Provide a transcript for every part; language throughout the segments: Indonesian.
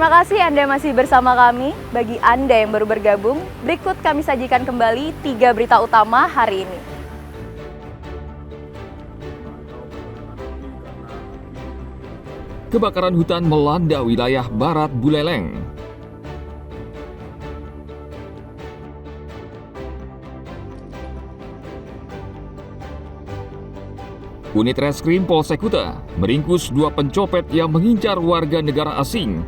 Terima kasih Anda masih bersama kami. Bagi Anda yang baru bergabung, berikut kami sajikan kembali 3 berita utama hari ini. Kebakaran hutan melanda wilayah Barat Buleleng. Unit Reskrim Polsek Kuta meringkus 2 pencopet yang mengincar warga negara asing.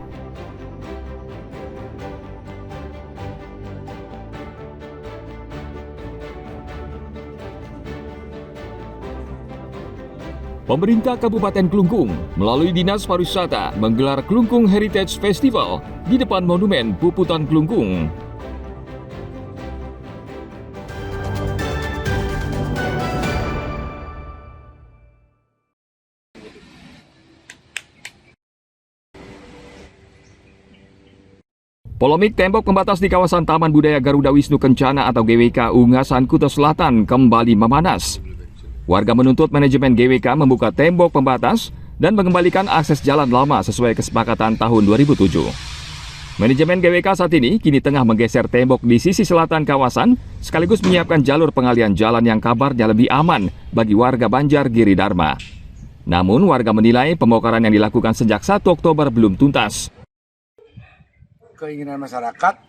Pemerintah Kabupaten Klungkung melalui Dinas Pariwisata menggelar Klungkung Heritage Festival di depan Monumen Puputan Klungkung. Polemik tembok pembatas di kawasan Taman Budaya Garuda Wisnu Kencana atau GWK Ungasan Kuta Selatan kembali memanas. Warga menuntut manajemen GWK membuka tembok pembatas dan mengembalikan akses jalan lama sesuai kesepakatan tahun 2007. Manajemen GWK saat ini kini tengah menggeser tembok di sisi selatan kawasan sekaligus menyiapkan jalur pengalian jalan yang kabarnya lebih aman bagi warga Banjar Giri Dharma. Namun warga menilai pembongkaran yang dilakukan sejak 1 Oktober belum tuntas. Keinginan masyarakat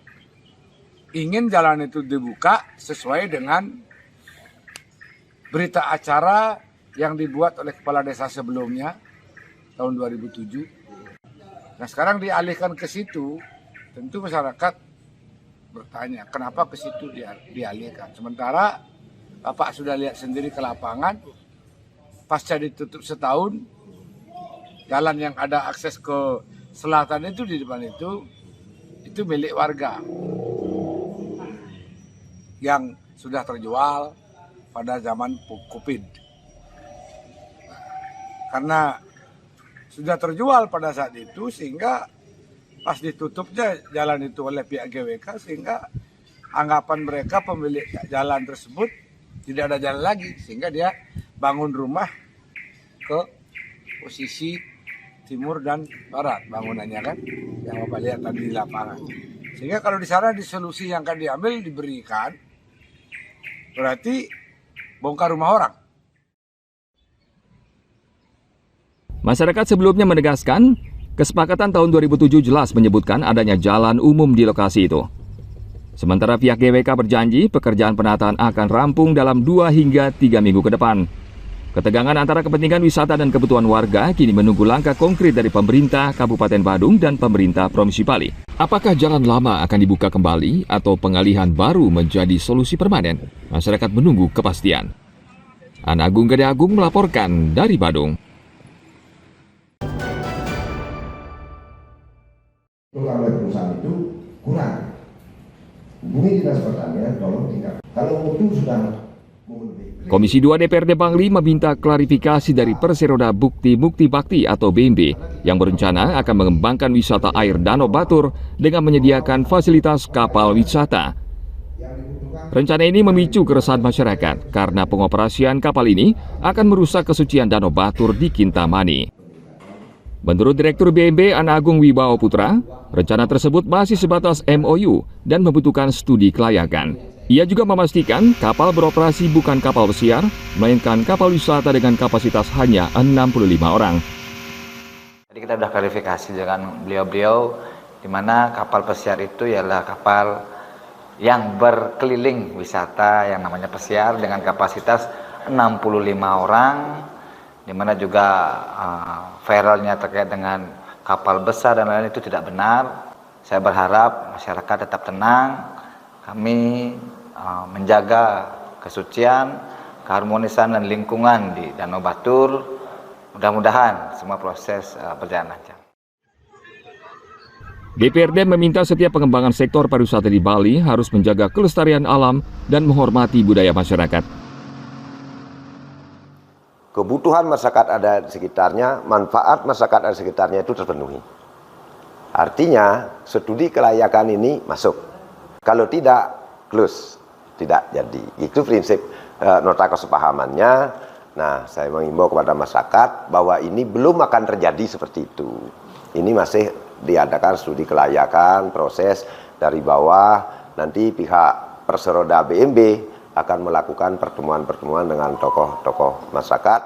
ingin jalan itu dibuka sesuai dengan berita acara yang dibuat oleh kepala desa sebelumnya tahun 2007. Nah sekarang dialihkan ke situ, tentu masyarakat bertanya kenapa ke situ dialihkan. Sementara Bapak sudah lihat sendiri ke lapangan, pasca ditutup setahun, jalan yang ada akses ke selatan itu di depan itu milik warga yang sudah terjual pada zaman COVID. Karena sudah terjual pada saat itu sehingga pas ditutupnya jalan itu oleh pihak GWK sehingga anggapan mereka pemilik jalan tersebut tidak ada jalan lagi sehingga dia bangun rumah ke posisi timur dan barat bangunannya kan yang Bapak lihat tadi di lapangan. Sehingga kalau di sana di solusi yang akan diambil diberikan berarti bongkar rumah orang. Masyarakat sebelumnya menegaskan kesepakatan tahun 2007 jelas menyebutkan adanya jalan umum di lokasi itu. Sementara pihak GWK berjanji pekerjaan penataan akan rampung dalam 2 hingga 3 minggu ke depan. Ketegangan antara kepentingan wisata dan kebutuhan warga kini menunggu langkah konkret dari pemerintah Kabupaten Badung dan pemerintah Provinsi Bali. Apakah jalan lama akan dibuka kembali atau pengalihan baru menjadi solusi permanen? Masyarakat menunggu kepastian. Anagung Gede Agung melaporkan dari Badung. Kalau perusahaan itu kurang, hubungi dinas pertanian, tolong tingkat. Kalau mutu sudah Komisi 2 DPRD Bangli meminta klarifikasi dari Perseroda Bukti Mukti Bakti atau BMB yang berencana akan mengembangkan wisata air Danau Batur dengan menyediakan fasilitas kapal wisata. Rencana ini memicu keresahan masyarakat karena pengoperasian kapal ini akan merusak kesucian Danau Batur di Kintamani. Menurut Direktur BMB Ana Agung Wibawa Putra, rencana tersebut masih sebatas MOU dan membutuhkan studi kelayakan. Ia juga memastikan kapal beroperasi bukan kapal pesiar, melainkan kapal wisata dengan kapasitas hanya 65 orang. Jadi kita sudah klarifikasi dengan beliau-beliau di mana kapal pesiar itu ialah kapal yang berkeliling wisata yang namanya pesiar dengan kapasitas 65 orang, di mana juga viralnya terkait dengan kapal besar dan lain-lain itu tidak benar. Saya berharap masyarakat tetap tenang. Kami menjaga kesucian, keharmonisan dan lingkungan di Danau Batur. Mudah-mudahan semua proses berjalan lancar. DPRD meminta setiap pengembangan sektor pariwisata di Bali harus menjaga kelestarian alam dan menghormati budaya masyarakat. kebutuhan masyarakat ada di sekitarnya, manfaat masyarakat ada di sekitarnya itu terpenuhi. Artinya studi kelayakan ini masuk. Kalau tidak, close, tidak jadi. Itu prinsip nota kesepahamannya. Nah, saya mengimbau kepada masyarakat bahwa ini belum akan terjadi seperti itu. Ini masih diadakan studi kelayakan, proses dari bawah, nanti pihak Perseroda BMB akan melakukan pertemuan-pertemuan dengan tokoh-tokoh masyarakat.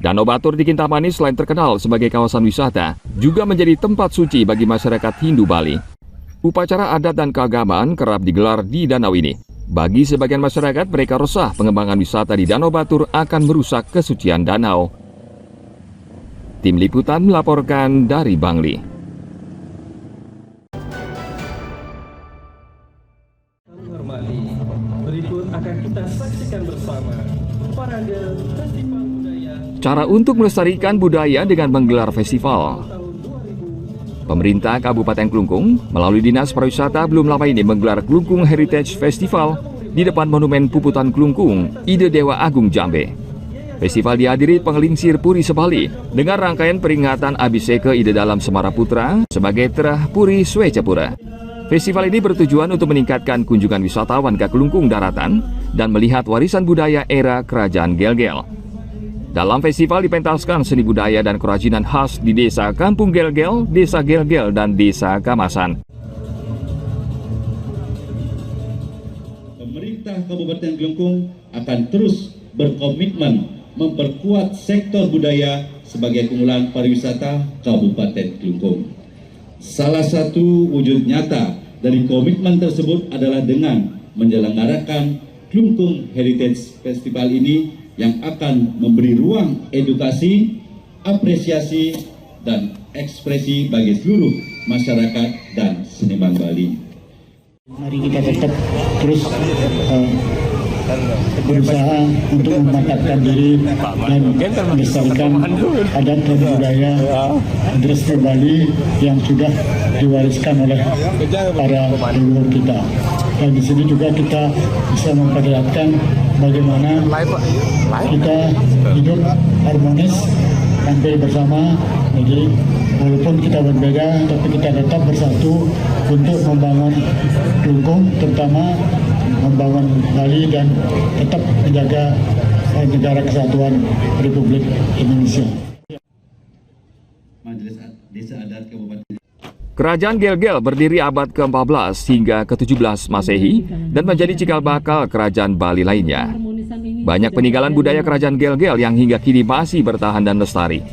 Danau Batur di Kintamani selain terkenal sebagai kawasan wisata, juga menjadi tempat suci bagi masyarakat Hindu Bali. Upacara adat dan keagamaan kerap digelar di danau ini. Bagi sebagian masyarakat, mereka resah pengembangan wisata di Danau Batur akan merusak kesucian danau. Tim Liputan melaporkan dari Bangli. Berikut akan kita saksikan bersama parade festival budaya. Cara untuk melestarikan budaya dengan menggelar festival. Pemerintah Kabupaten Klungkung melalui Dinas Pariwisata belum lama ini menggelar Klungkung Heritage Festival di depan Monumen Puputan Klungkung, Ide Dewa Agung Jambe. Festival dihadiri pengelingsir Puri Sebali dengan rangkaian peringatan Abhiseka Ide Dalam Semara Putra sebagai Terah Puri Swecapura. Festival ini bertujuan untuk meningkatkan kunjungan wisatawan ke Klungkung Daratan dan melihat warisan budaya era Kerajaan Gel-Gel. Dalam festival dipentaskan seni budaya dan kerajinan khas di Desa Kampung Gel-Gel, Desa Gel-Gel, dan Desa Kamasan. Pemerintah Kabupaten Klungkung akan terus berkomitmen memperkuat sektor budaya sebagai keunggulan pariwisata Kabupaten Klungkung. Salah satu wujud nyata dari komitmen tersebut adalah dengan menyelenggarakan Klungkung Heritage Festival ini yang akan memberi ruang edukasi, apresiasi, dan ekspresi bagi seluruh masyarakat dan seniman Bali. Mari kita tetap terus berusaha untuk memantapkan diri dan melestarikan adat dan budaya tradisi Bali yang sudah diwariskan oleh para leluhur kita. Dan di sini juga kita bisa memperlihatkan bagaimana kita hidup harmonis, tampil bersama. Jadi walaupun kita berbeda, tapi kita tetap bersatu untuk membangun Klungkung, terutama membangun Bali dan tetap menjaga negara kesatuan Republik Indonesia. Majelis Desa Adat Kabupaten Kerajaan Gel-Gel berdiri abad ke-14 hingga ke-17 Masehi dan menjadi cikal bakal kerajaan Bali lainnya. Banyak peninggalan budaya kerajaan Gel-Gel yang hingga kini masih bertahan dan lestari.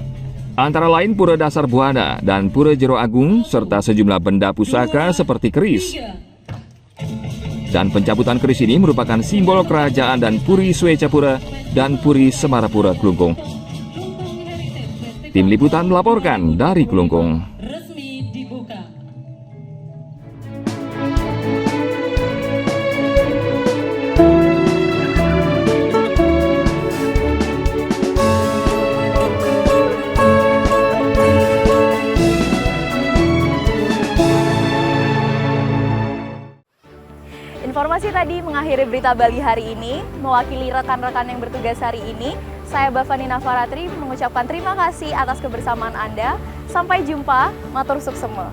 Antara lain Pura Dasar Buana dan Pura Jero Agung serta sejumlah benda pusaka seperti keris. Dan pencabutan keris ini merupakan simbol kerajaan dan Puri Swecapura dan Puri Semarapura Klungkung. Tim Liputan melaporkan dari Klungkung. Informasi tadi mengakhiri berita Bali hari ini. Mewakili rekan-rekan yang bertugas hari ini, saya Bavani Nafaratri mengucapkan terima kasih atas kebersamaan Anda. Sampai jumpa, matur suksema.